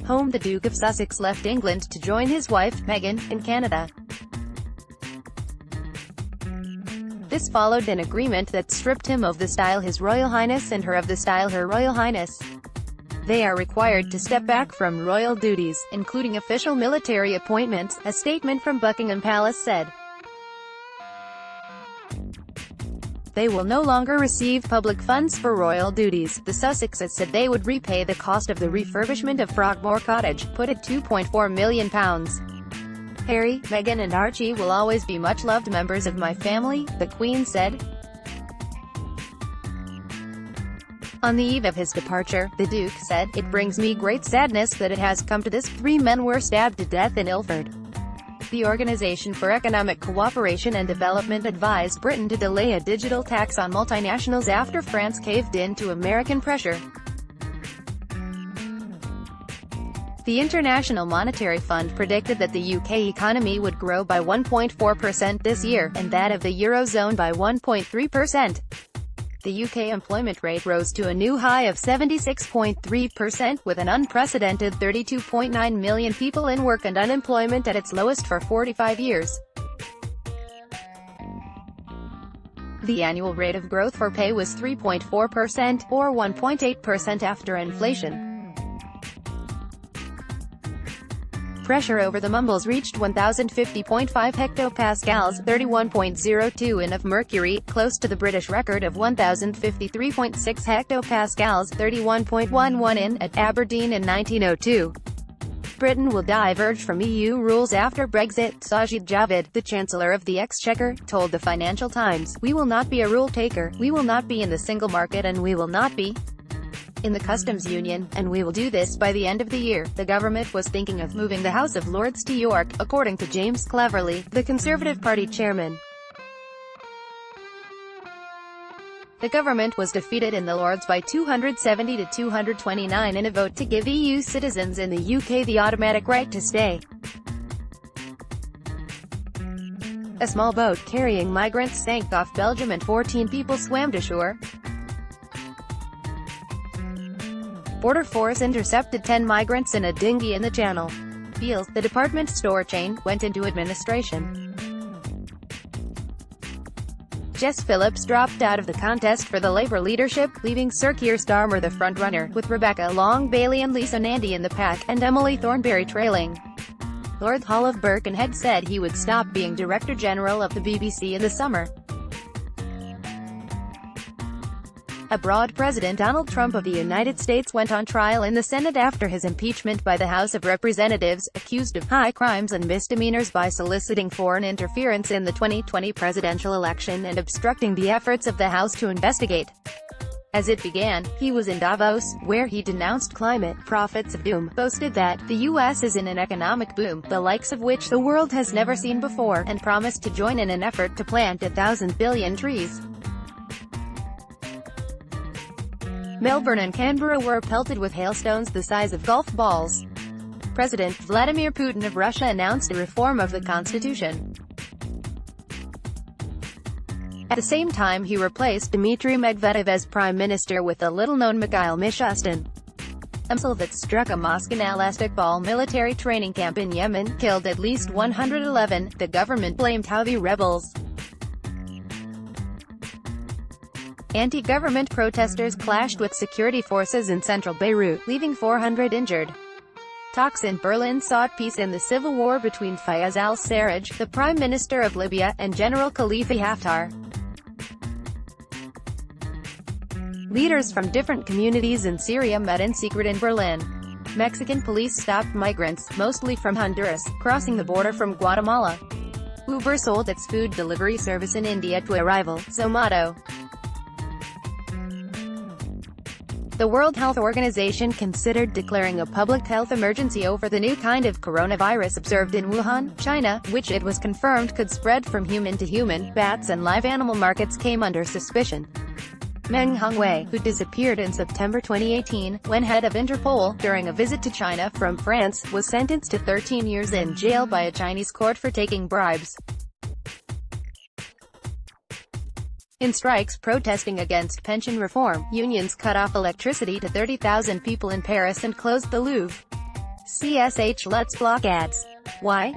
home the Duke of Sussex left England to join his wife, Meghan, in Canada. This followed an agreement that stripped him of the style His Royal Highness and her of the style Her Royal Highness. They are required to step back from royal duties, including official military appointments, a statement from Buckingham Palace said. They will no longer receive public funds for royal duties. The Sussexes said they would repay the cost of the refurbishment of Frogmore Cottage, put at £2.4 million. Harry, Meghan and Archie will always be much-loved members of my family, the Queen said. On the eve of his departure, the Duke said, "It brings me great sadness that it has come to this. 3 men were stabbed to death in Ilford." The Organisation for Economic Cooperation and Development advised Britain to delay a digital tax on multinationals after France caved in to American pressure. The International Monetary Fund predicted that the UK economy would grow by 1.4% this year, and that of the Eurozone by 1.3%. The UK employment rate rose to a new high of 76.3%, with an unprecedented 32.9 million people in work and unemployment at its lowest for 45 years. The annual rate of growth for pay was 3.4%, or 1.8% after inflation. Pressure over the Mumbles reached 1,050.5 hectopascals, 31.02 in of mercury, close to the British record of 1,053.6 hectopascals, 31.11 in, at Aberdeen in 1902. Britain will diverge from EU rules after Brexit, Sajid Javid, the Chancellor of the Exchequer, told the Financial Times. "We will not be a rule taker, we will not be in the single market, and we will not be in the customs union, and we will do this by the end of the year." The government was thinking of moving the House of Lords to York, according to James Cleverly, the Conservative Party chairman. The government was defeated in the Lords by 270 to 229 in a vote to give EU citizens in the UK the automatic right to stay. A small boat carrying migrants sank off Belgium and 14 people swam to shore. Border Force intercepted 10 migrants in a dinghy in the Channel. Beals, the department store chain, went into administration. Jess Phillips dropped out of the contest for the Labour leadership, leaving Sir Keir Starmer the frontrunner, with Rebecca Long-Bailey and Lisa Nandy in the pack, and Emily Thornberry trailing. Lord Hall of Birkenhead said he would stop being Director General of the BBC in the summer. Abroad, President Donald Trump of the United States went on trial in the Senate after his impeachment by the House of Representatives, accused of high crimes and misdemeanors by soliciting foreign interference in the 2020 presidential election and obstructing the efforts of the House to investigate. As it began, he was in Davos, where he denounced climate prophets of doom, boasted that the U.S. is in an economic boom, the likes of which the world has never seen before, and promised to join in an effort to plant 1,000 billion trees. Melbourne and Canberra were pelted with hailstones the size of golf balls. President Vladimir Putin of Russia announced a reform of the constitution. At the same time, he replaced Dmitry Medvedev as prime minister with the little-known Mikhail Mishustin. A missile that struck a mosque in Al-Istiqbal military training camp in Yemen killed at least 111, the government blamed Houthi rebels. Anti-government protesters clashed with security forces in central Beirut, leaving 400 injured. Talks in Berlin sought peace in the civil war between Fayez al-Sarraj, the Prime Minister of Libya, and General Khalifa Haftar. Leaders from different communities in Syria met in secret in Berlin. Mexican police stopped migrants, mostly from Honduras, crossing the border from Guatemala. Uber sold its food delivery service in India to a rival, Zomato. The World Health Organization considered declaring a public health emergency over the new kind of coronavirus observed in Wuhan, China, which it was confirmed could spread from human to human. Bats and live animal markets came under suspicion. Meng Hongwei, who disappeared in September 2018, when head of Interpol, during a visit to China from France, was sentenced to 13 years in jail by a Chinese court for taking bribes. In strikes protesting against pension reform, unions cut off electricity to 30,000 people in Paris and closed the Louvre. CSH Let's block ads. Why?